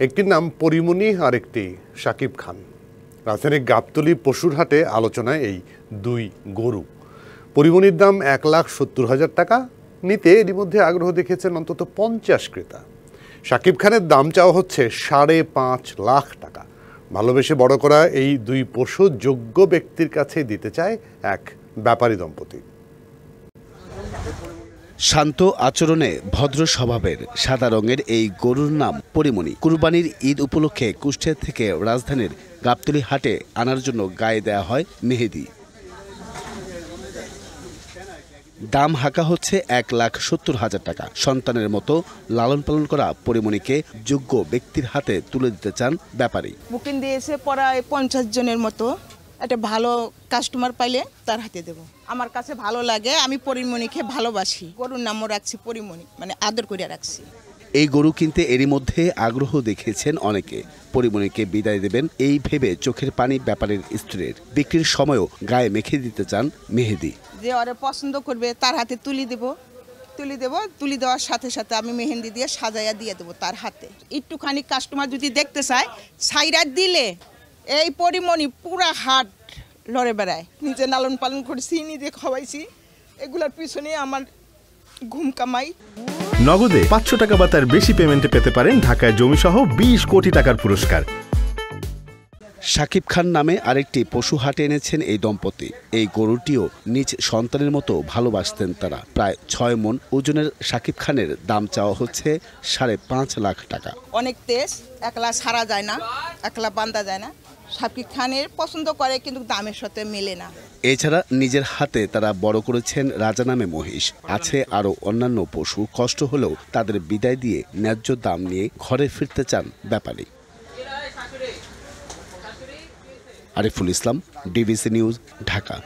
একটির নাম পরিমণি আর একটি শাকিব খান। রাজধানীর গাবতলী পশুর হাটে আলোচনায় এই দুই গরু। পরিমণির দাম 1,70,000 টাকা, নিতে এরই মধ্যে আগ্রহ দেখিয়েছেন অন্তত 50 ক্রেতা। শাকিব খানের দাম চাওয়া হচ্ছে 5.5 লাখ টাকা। ভালোবেসে বড় করা এই দুই পশু যোগ্য ব্যক্তির কাছে দিতে চায় এক ব্যাপারী দম্পতি। শান্ত আচরণে ভদ্র স্বভাবের সাদা রঙের এই গরুর নাম পরিমণি। কুরবানির ঈদ উপলক্ষে কুষ্টিয়া থেকে রাজধানীর গাবতলী হাটে আনার জন্য গায়ে দেয়া হয় মেহেদি। দাম হাঁকা হচ্ছে 1,70,000 টাকা। সন্তানের মতো লালন পালন করা পরিমণিকে যোগ্য ব্যক্তির হাতে তুলে দিতে চান ব্যাপারী। বুকিং দিয়েছে প্রায় 50 জনের মতো। একটা ভালো কাস্টমার পাইলে তার হাতে দেব। আমার কাছে ভালো লাগে, আমি পরিমণিকে ভালোবাসি। গরুর নামও রাখছি পরিমণি, মানে আদর করে রাখছি। এই গরু কিনতে এরই মধ্যে আগ্রহ দেখিয়েছেন অনেকে। পরিমণিকে বিদায় দেবেন এই ভেবে চোখের পানি ব্যাপারীর স্ত্রীর। বিক্রির সময়ও গায়ে মেখে দিতে চান মেহেদি। যে ওরে পছন্দ করবে তার হাতে তুলি দেব। তুলি দেওয়ার সাথে সাথে আমি মেহেন্দি দিয়ে সাজাইয়া দিয়ে দেবো তার হাতে। একটুখানি কাস্টমার যদি দেখতে চায়, সাইরাত দিলে এই পরিমণি পুরা হাট লড়ে বেড়ায়। নিজে লালন পালন করেছি, নিজে খাওয়াইছি, এগুলার পিছনে আমার ঘুম কামাই। নগদে 500 টাকা বা তার বেশি পেমেন্টে পেতে পারেন ঢাকায় জমিসহ 20 কোটি টাকার পুরস্কার। শাকিব খান নামে আরেকটি পশু হাটে এনেছেন এই দম্পতি। এই গরুটিও নিজ সন্তানের মতো ভালোবাসতেন তারা। প্রায় 6 মণ ওজনের শাকিব খানের দাম চাওয়া হচ্ছে 5.5 লাখ টাকা। অনেক তেজ, একলা সারা যায় না, একলা বান্ধা যায় না। শাকিব খানের পছন্দ করে, কিন্তু দামের সাথে মেলে না। এছাড়া নিজের হাতে তারা বড় করেছেন রাজা নামে মহিষ। আছে আরও অন্যান্য পশু। কষ্ট হলেও তাদের বিদায় দিয়ে ন্যায্য দাম নিয়ে ঘরে ফিরতে চান ব্যাপারী। Ariful Islam, DBC news, Dhaka.